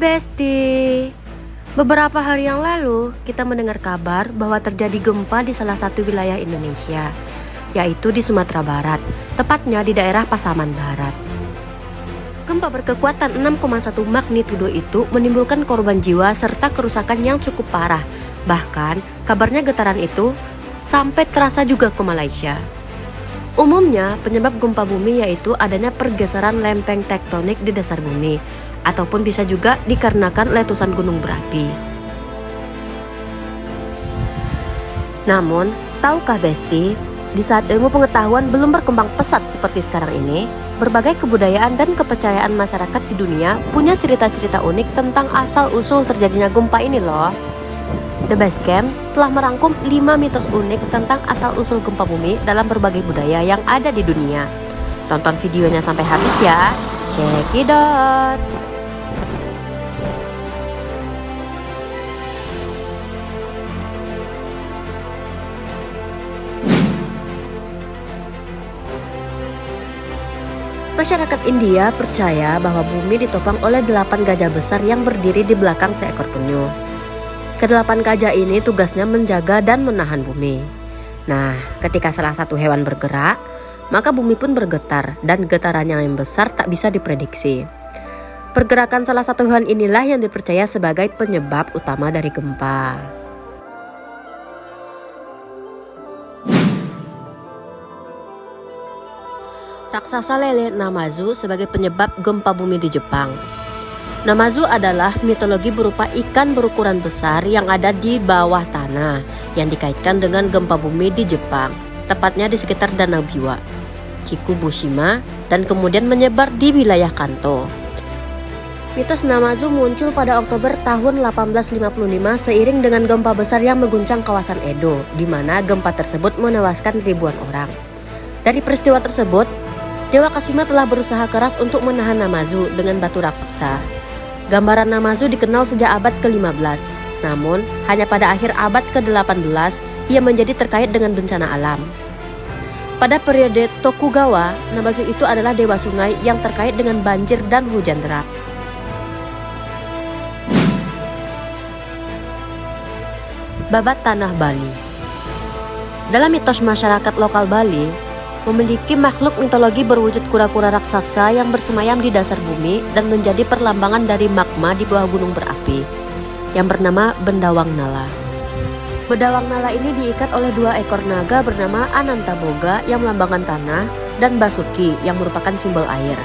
Besti. Beberapa hari yang lalu, kita mendengar kabar bahwa terjadi gempa di salah satu wilayah Indonesia, yaitu di Sumatera Barat, tepatnya di daerah Pasaman Barat. Gempa berkekuatan 6,1 magnitudo itu menimbulkan korban jiwa serta kerusakan yang cukup parah. Bahkan, kabarnya getaran itu sampai terasa juga ke Malaysia. Umumnya, penyebab gempa bumi yaitu adanya pergeseran lempeng tektonik di dasar bumi, ataupun bisa juga dikarenakan letusan gunung berapi. Namun, tahukah Besti, di saat ilmu pengetahuan belum berkembang pesat seperti sekarang ini, berbagai kebudayaan dan kepercayaan masyarakat di dunia punya cerita-cerita unik tentang asal-usul terjadinya gempa ini loh. The Base Camp telah merangkum 5 mitos unik tentang asal-usul gempa bumi dalam berbagai budaya yang ada di dunia. Tonton videonya sampai habis ya. Check it out. Masyarakat India percaya bahwa bumi ditopang oleh 8 gajah besar yang berdiri di belakang seekor penyu. Kedelapan gajah ini tugasnya menjaga dan menahan bumi. Nah, ketika salah satu hewan bergerak, maka bumi pun bergetar dan getarannya yang besar tak bisa diprediksi. Pergerakan salah satu hewan inilah yang dipercaya sebagai penyebab utama dari gempa. Raksasa lele Namazu sebagai penyebab gempa bumi di Jepang. Namazu adalah mitologi berupa ikan berukuran besar yang ada di bawah tanah yang dikaitkan dengan gempa bumi di Jepang, tepatnya di sekitar Danau Biwa, Chikubushima, dan kemudian menyebar di wilayah Kanto. Mitos Namazu muncul pada Oktober tahun 1855 seiring dengan gempa besar yang mengguncang kawasan Edo, di mana gempa tersebut menewaskan ribuan orang. Dari peristiwa tersebut, Dewa Kashima telah berusaha keras untuk menahan Namazu dengan batu raksasa. Gambaran Namazu dikenal sejak abad ke-15, namun hanya pada akhir abad ke-18 ia menjadi terkait dengan bencana alam. Pada periode Tokugawa, Namazu itu adalah dewa sungai yang terkait dengan banjir dan hujan deras. Babat Tanah Bali. Dalam mitos masyarakat lokal Bali, memiliki makhluk mitologi berwujud kura-kura raksasa yang bersemayam di dasar bumi dan menjadi perlambangan dari magma di bawah gunung berapi yang bernama Bendawang Nala. Bendawang Nala ini diikat oleh 2 ekor naga bernama Anantaboga yang melambangkan tanah dan Basuki yang merupakan simbol air.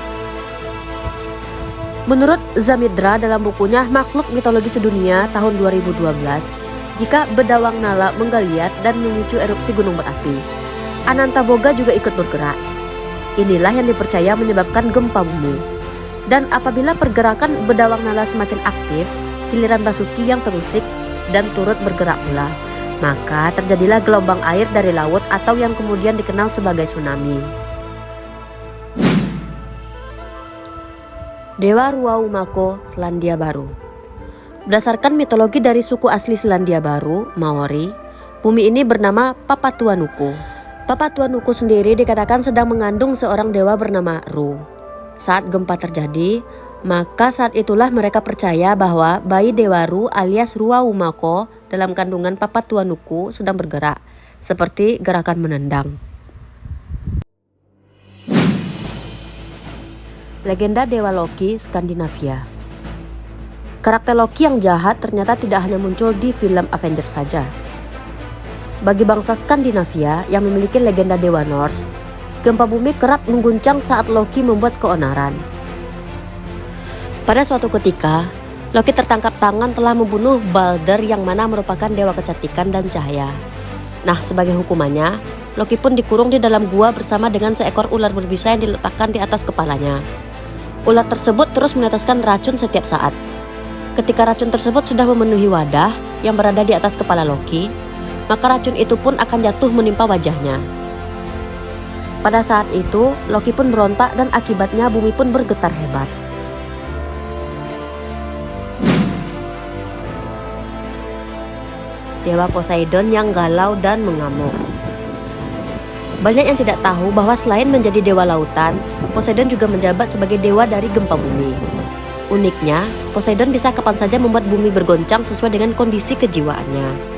Menurut Zamidra dalam bukunya Makhluk Mitologi Sedunia tahun 2012, jika Bendawang Nala menggeliat dan memicu erupsi gunung berapi, Anantaboga juga ikut bergerak. Inilah yang dipercaya menyebabkan gempa bumi. Dan apabila pergerakan Bendawang Nala semakin aktif, giliran Basuki yang terusik dan turut bergerak pula, maka terjadilah gelombang air dari laut atau yang kemudian dikenal sebagai tsunami. Dewa Ruaumako, Selandia Baru. Berdasarkan mitologi dari suku asli Selandia Baru, Maori, bumi ini bernama Papatuanuku. Papatuanuku sendiri dikatakan sedang mengandung seorang dewa bernama Ru. Saat gempa terjadi, maka saat itulah mereka percaya bahwa bayi dewa Ru alias Ruaumako dalam kandungan Papatuanuku sedang bergerak, seperti gerakan menendang. Legenda Dewa Loki, Skandinavia. Karakter Loki yang jahat ternyata tidak hanya muncul di film Avengers saja. Bagi bangsa Skandinavia yang memiliki legenda Dewa Norse, gempa bumi kerap mengguncang saat Loki membuat keonaran. Pada suatu ketika, Loki tertangkap tangan telah membunuh Balder yang mana merupakan dewa kecantikan dan cahaya. Nah, sebagai hukumannya, Loki pun dikurung di dalam gua bersama dengan seekor ular berbisa yang diletakkan di atas kepalanya. Ular tersebut terus meneteskan racun setiap saat. Ketika racun tersebut sudah memenuhi wadah yang berada di atas kepala Loki, maka racun itu pun akan jatuh menimpa wajahnya. Pada saat itu, Loki pun berontak dan akibatnya bumi pun bergetar hebat. Dewa Poseidon yang galau dan mengamuk. Banyak yang tidak tahu bahwa selain menjadi dewa lautan, Poseidon juga menjabat sebagai dewa dari gempa bumi. Uniknya, Poseidon bisa kapan saja membuat bumi bergoncang sesuai dengan kondisi kejiwaannya.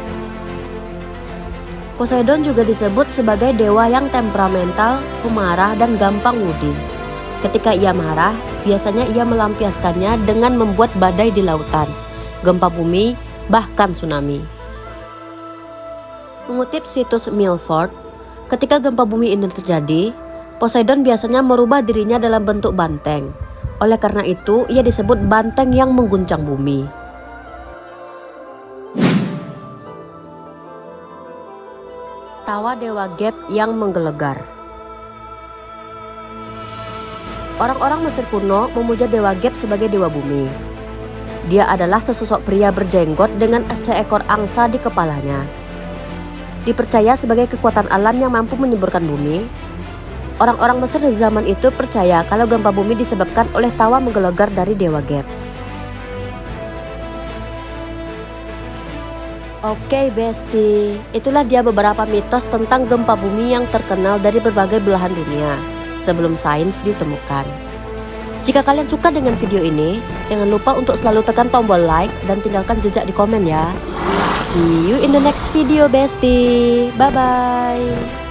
Poseidon juga disebut sebagai dewa yang temperamental, pemarah, dan gampang mudi. Ketika ia marah, biasanya ia melampiaskannya dengan membuat badai di lautan, gempa bumi, bahkan tsunami. Mengutip situs Milford, ketika gempa bumi ini terjadi, Poseidon biasanya merubah dirinya dalam bentuk banteng. Oleh karena itu, ia disebut banteng yang mengguncang bumi. Tawa Dewa Geb yang menggelegar. Orang-orang Mesir kuno memuja Dewa Geb sebagai dewa bumi. Dia adalah sesosok pria berjenggot dengan seekor angsa di kepalanya. Dipercaya sebagai kekuatan alam yang mampu menyemburkan bumi. Orang-orang Mesir di zaman itu percaya kalau gempa bumi disebabkan oleh tawa menggelegar dari Dewa Geb. Oke Besti, itulah dia beberapa mitos tentang gempa bumi yang terkenal dari berbagai belahan dunia sebelum sains ditemukan. Jika kalian suka dengan video ini, jangan lupa untuk selalu tekan tombol like dan tinggalkan jejak di komen ya. See you in the next video Besti, bye bye.